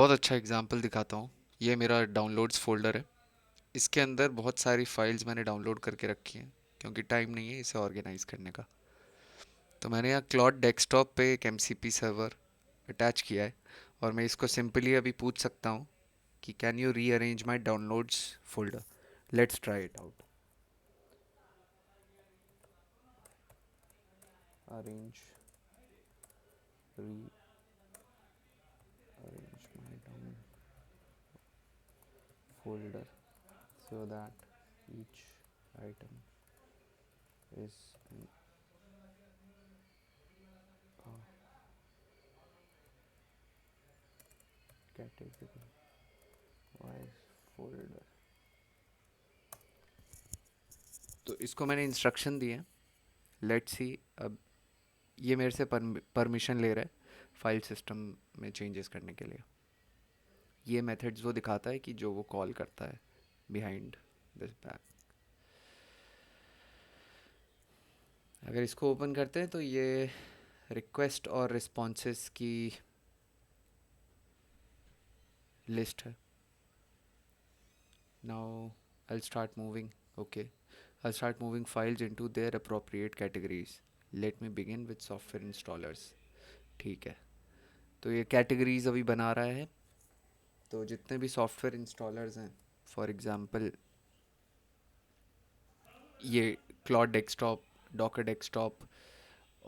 बहुत अच्छा एग्जांपल दिखाता हूँ। ये मेरा डाउनलोड्स फोल्डर है। इसके अंदर बहुत सारी फाइल्स मैंने डाउनलोड करके रखी हैं क्योंकि टाइम नहीं है इसे ऑर्गेनाइज करने का। तो मैंने यहाँ क्लाउड डेस्कटॉप पे एक एमसीपी सर्वर अटैच किया है और मैं इसको सिंपली अभी पूछ सकता हूँ कि can you rearrange my downloads folder. Let's try it out. Arrange rearrange my down folder so that each item is in a category wise folder। तो इसको मैंने इंस्ट्रक्शन दिए हैं। लेट्स सी अब ये मेरे से परमिशन ले रहा है फाइल सिस्टम में चेंजेस करने के लिए। ये मेथड्स वो दिखाता है कि जो वो कॉल करता है बिहाइंड दिस बैक। अगर इसको ओपन करते हैं तो ये रिक्वेस्ट और रिस्पॉन्सेस की लिस्ट है। Now I start moving. Okay, I'll start moving files into their appropriate categories. Let me begin with software installers। ठीक है, तो ये कैटेगरीज अभी बना रहा है। तो जितने भी सॉफ्टवेयर इंस्टॉलर्स हैं, फॉर एग्जांपल ये cloud desktop, Docker desktop,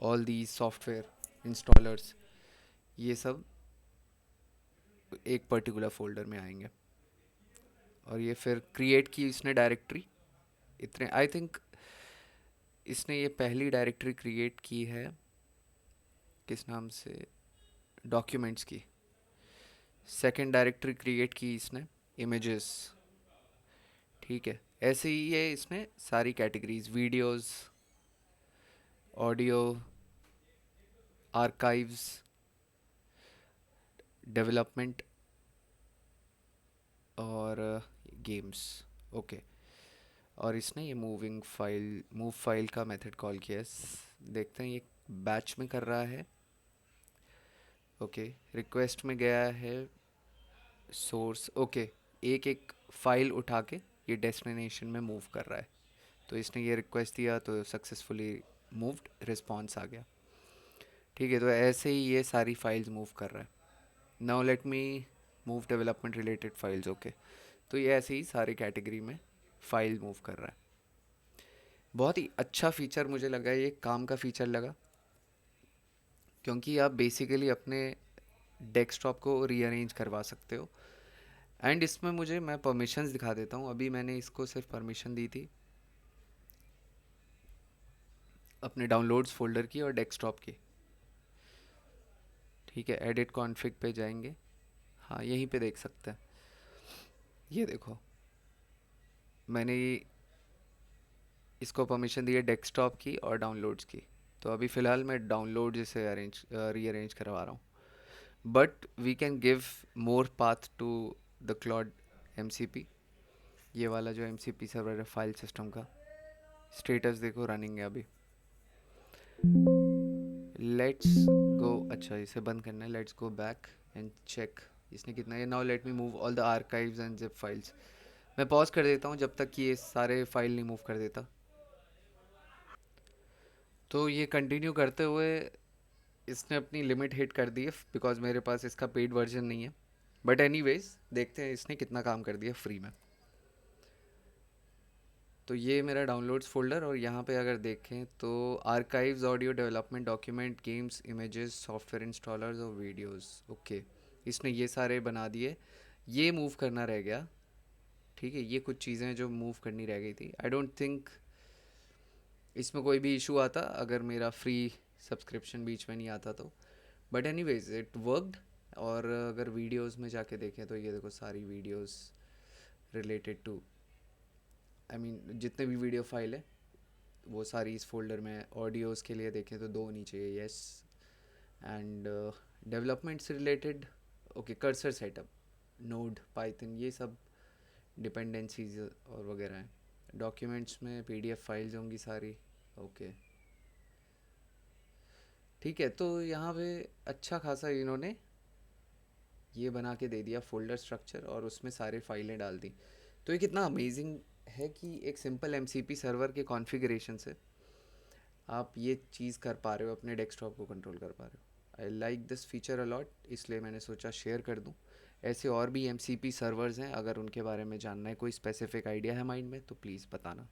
all these software installers, ये सब एक पर्टिकुलर फोल्डर में आएंगे। और ये फिर क्रिएट की इसने डायरेक्टरी। इतने आई थिंक इसने ये पहली डायरेक्टरी क्रिएट की है किस नाम से, डॉक्यूमेंट्स की। सेकेंड डायरेक्टरी क्रिएट की इसने इमेजेस। ठीक है, ऐसे ही ये इसने सारी categories, videos, audio, archives, development और गेम्स। ओके, और इसने ये मूव फाइल का मेथड कॉल किया है। देखते हैं ये बैच में कर रहा है। ओके, रिक्वेस्ट में गया है सोर्स। ओके, एक एक फाइल उठा के ये डेस्टिनेशन में मूव कर रहा है। तो इसने ये रिक्वेस्ट दिया तो सक्सेसफुली मूव्ड, रिस्पॉन्स आ गया। ठीक है, तो ऐसे ही ये सारी फाइल्स मूव कर रहा है। Now let me move development related files. Okay, तो ये ऐसे ही सारे कैटेगरी में फाइल मूव कर रहा है। बहुत ही अच्छा फीचर मुझे लगा, ये काम का फीचर लगा, क्योंकि आप बेसिकली अपने डेस्कटॉप को रीअरेंज करवा सकते हो। एंड इसमें मैं परमिशंस दिखा देता हूँ। अभी मैंने इसको सिर्फ परमिशन दी थी अपने डाउनलोड्स फोल्डर की और डेस्कटॉप की। ठीक है, एडिट कॉन्फ़िग पे जाएंगे। हाँ, यहीं पे देख सकते हैं। ये देखो, मैंने इसको परमिशन दी है डेस्कटॉप की और डाउनलोड्स की। तो अभी फ़िलहाल मैं डाउनलोड इसे रीअरेंज करवा रहा हूँ। But we can give more path to the cloud MCP. ये वाला जो एमसीपी सर्वर है फाइल सिस्टम का, स्टेटस देखो रनिंग है अभी। Let's go. अच्छा, इसे बंद करना है। Let's go back and check इसने कितना है। Now let me move all the archives and zip files. मैं पॉज कर देता हूँ जब तक कि ये सारे फाइल नहीं मूव कर देता। तो ये कंटिन्यू करते हुए इसने अपनी लिमिट हिट कर दी है, बिकॉज मेरे पास इसका पेड वर्जन नहीं है। बट एनीवेज देखते हैं इसने कितना काम कर दिया फ्री में। तो ये मेरा डाउनलोड्स फोल्डर, और यहाँ पे अगर देखें तो archives, audio, development, document, games, images, software installers और वीडियोस। ओके, इसने ये सारे बना दिए। ये मूव करना रह गया। ठीक है, ये कुछ चीज़ें जो मूव करनी रह गई थी। आई डोंट थिंक इसमें कोई भी इशू आता अगर मेरा फ्री सब्सक्रिप्शन बीच में नहीं आता तो। But anyways it worked. और अगर वीडियोस में जाके देखें तो ये देखो सारी videos related to, I mean जितने भी वीडियो फाइल है वो सारी इस फोल्डर में। ऑडियोज़ के लिए देखें तो दो होनी चाहिए, यस। एंड डेवलपमेंट से related, okay, cursor setup, node, Python, ये सब डिपेंडेंसीज और वगैरह हैं। डॉक्यूमेंट्स में पीडीएफ फाइल्स होंगी सारी। ओके, ठीक है। तो यहाँ पे अच्छा खासा इन्होंने ये बना के दे दिया फोल्डर स्ट्रक्चर और उसमें सारे फाइलें डाल दी। तो ये कितना अमेजिंग है कि एक सिंपल एमसीपी सर्वर के कॉन्फ़िगरेशन से आप ये चीज़ कर पा रहे हो, अपने डेस्कटॉप को कंट्रोल कर पा रहे हो। I like this feature a lot, इसलिए मैंने सोचा शेयर कर दूँ। ऐसे और भी एमसीपी सर्वर्स हैं, अगर उनके बारे में जानना है, कोई स्पेसिफिक आइडिया है माइंड में तो प्लीज़ बताना।